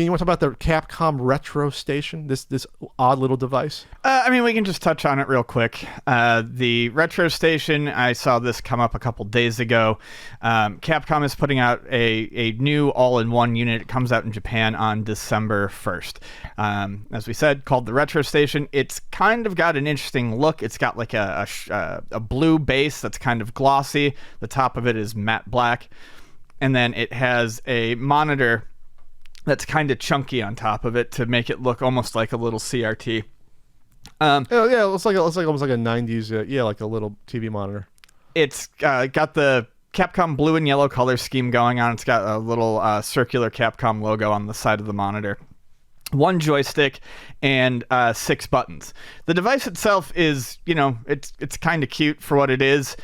You want to talk about the Capcom Retro Station? This odd little device. I mean, we can just touch on it real quick. The Retro Station, I saw this come up a couple days ago. Capcom is putting out a new all-in-one unit. It comes out in Japan on December 1st. As we said, called the Retro Station. It's kind of got an interesting look. It's got like a blue base that's kind of glossy. The top of it is matte black. And then it has a monitor that's kind of chunky on top of it to make it look almost like a little CRT. Oh yeah, it looks like almost like a 90s, like a little TV monitor. It's got the Capcom blue and yellow color scheme going on. It's got a little circular Capcom logo on the side of the monitor. 1 joystick and 6 buttons. The device itself is, it's kind of cute for what it is.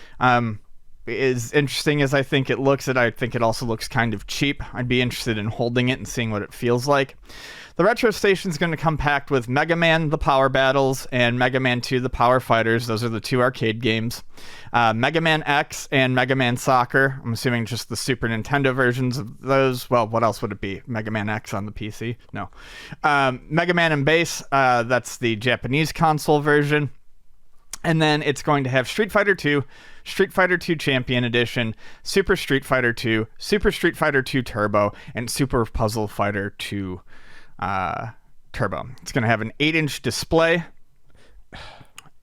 As interesting as I think it looks, I think it also looks kind of cheap. I'd be interested in holding it and seeing what it feels like. The Retro Station is going to come packed with Mega Man: The Power Battles and Mega Man 2: The Power Fighters. Those are the 2 arcade games. Mega Man X and Mega Man Soccer. I'm assuming just the Super Nintendo versions of those. Well, what else would it be? Mega Man X on the PC? No. Mega Man and Bass. That's the Japanese console version. And then it's going to have Street Fighter 2, Street Fighter 2 Champion Edition, Super Street Fighter 2, Super Street Fighter 2 Turbo, and Super Puzzle Fighter 2 Turbo. It's going to have an 8-inch display.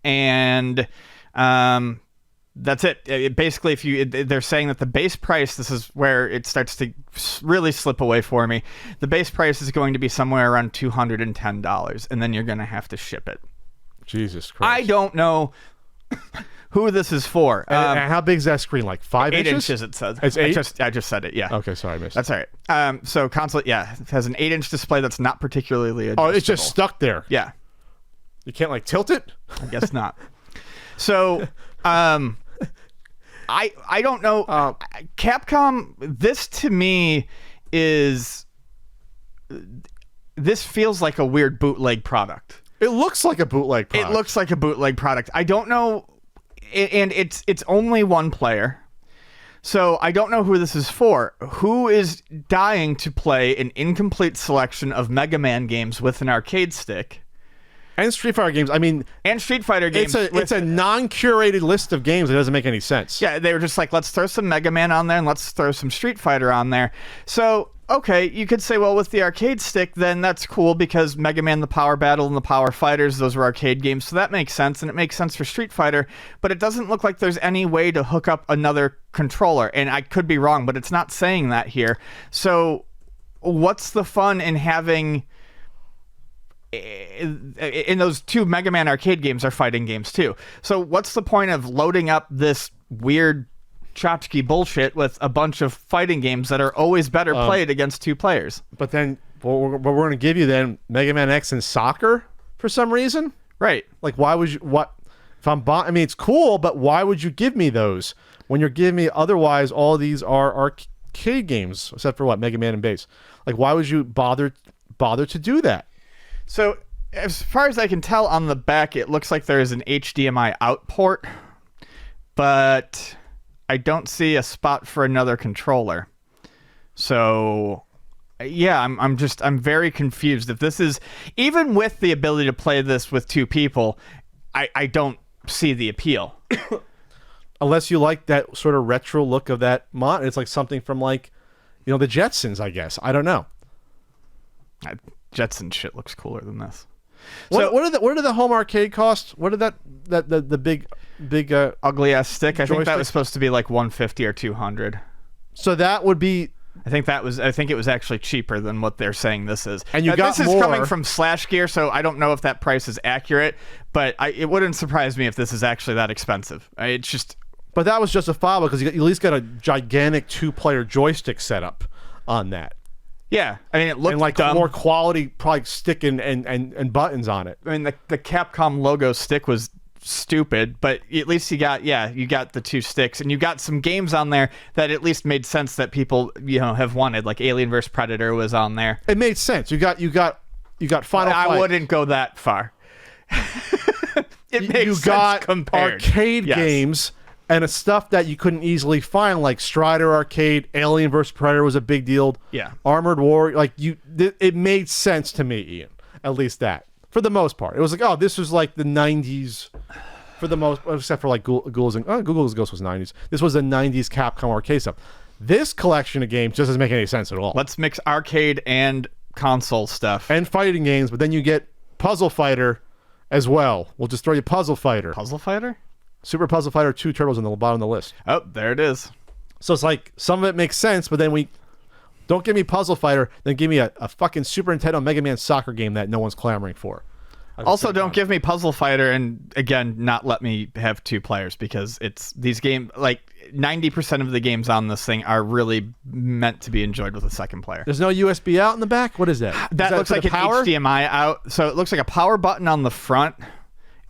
And that's it. Basically, they're saying that the base price, this is where it starts to really slip away for me. The base price is going to be somewhere around $210, and then you're going to have to ship it. Jesus Christ. I don't know who this is for. And how big is that screen? Like 5 inches? 8 inches, it says. It's 8? I just said it, yeah. Okay, sorry, I missed That's all right. So console, yeah, it has an 8-inch display that's not particularly adjustable. Oh, it's just stuck there. Yeah. You can't, like, tilt it? I guess not. So, I don't know. Capcom, this to me is... This feels like a weird bootleg product. It looks like a bootleg product. It looks like a bootleg product. I don't know, and it's only 1 player, so I don't know who this is for. Who is dying to play an incomplete selection of Mega Man games with an arcade stick? And Street Fighter games. I mean... And Street Fighter games. It's a non-curated list of games that doesn't make any sense. Yeah, they were just like, let's throw some Mega Man on there and let's throw some Street Fighter on there. So... Okay, you could say, well, with the arcade stick, then that's cool because Mega Man: The Power Battle and The Power Fighters, those were arcade games, so that makes sense, and it makes sense for Street Fighter, but it doesn't look like there's any way to hook up another controller, and I could be wrong, but it's not saying that here. So what's the fun in having... In those 2 Mega Man arcade games are fighting games, too. So what's the point of loading up this weird... tchotchke bullshit with a bunch of fighting games that are always better played against 2 players. But then, we're going to give you then Mega Man X and Soccer for some reason? Right. Like, why would you... What? If I'm I mean, it's cool, but why would you give me those when you're giving me... Otherwise, all these are arcade games, except for what? Mega Man and Bass. Like, why would you bother to do that? So, as far as I can tell on the back, it looks like there is an HDMI out port, but... I don't see a spot for another controller. So, yeah, I'm very confused. If this is, even with the ability to play this with 2 people, I don't see the appeal. Unless you like that sort of retro look of that mod. It's like something from like, the Jetsons, I guess. I don't know. Jetson shit looks cooler than this. What did the home arcade cost? What did the big ugly ass stick? I think that joystick? was supposed to be like $150 or $200. So that would be. I think it was actually cheaper than what they're saying this is. And you got this more. is coming from Slash Gear, so I don't know if that price is accurate, but it wouldn't surprise me if this is actually that expensive. It's just. But that was justifiable because you at least got a gigantic 2-player joystick setup on that. Yeah, I mean, it looked and like dumb. more quality, probably stick and buttons on it. I mean, the Capcom logo stick was stupid, but at least you got the 2 sticks, and you got some games on there that at least made sense that people have wanted, like Alien vs Predator was on there. It made sense. You got Final Fight. I wouldn't go that far. It makes you sense got compared. arcade games and it's stuff that you couldn't easily find, like Strider Arcade, Alien vs Predator was a big deal. Yeah. Armored War, like it made sense to me, Ian. At least that, for the most part, it was like, oh, this was like the '90s, for the most, except for like Ghouls and Google's Ghost was '90s. This was the '90s Capcom arcade stuff. This collection of games just doesn't make any sense at all. Let's mix arcade and console stuff And fighting games, but then you get Puzzle Fighter as well. We'll just throw you Puzzle Fighter. Puzzle Fighter. Super Puzzle Fighter 2 Turbos on the bottom of the list. Oh, there it is. So it's like some of it makes sense, but then we don't give me Puzzle Fighter, then give me a fucking Super Nintendo Mega Man soccer game that no one's clamoring for. Also, don't give me Puzzle Fighter, and again, not let me have 2 players, because it's these games, like 90% of the games on this thing are really meant to be enjoyed with a second player. There's no USB out in the back? What is that? That looks like an power? HDMI out. So it looks like a power button on the front,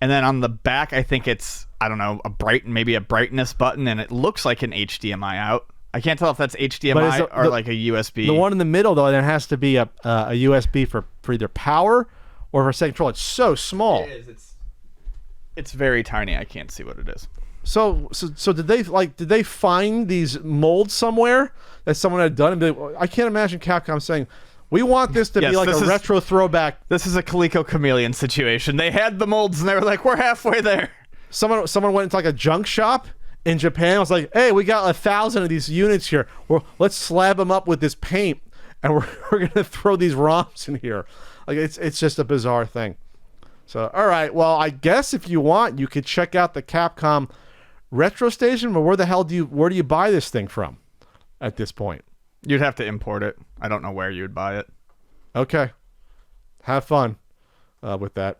and then on the back, I think it's, I don't know, maybe a brightness button, and it looks like an HDMI out. I can't tell if that's HDMI or like a USB. The one in the middle, though, there has to be a USB for either power or for second control. It's so small. It is. It's very tiny. I can't see what it is. So did they find these molds somewhere that someone had done? And I can't imagine Capcom saying, "We want this to be like a retro throwback." This is a Coleco Chameleon situation. They had the molds and they were like, "We're halfway there." Someone went into like a junk shop in Japan. I was like, "Hey, we got 1,000 of these units here. Let's slab them up with this paint, and we're gonna throw these ROMs in here." Like it's just a bizarre thing. So all right, well, I guess if you want, you could check out the Capcom Retro Station. But where do you buy this thing from at this point? You'd have to import it. I don't know where you'd buy it. Okay, have fun with that.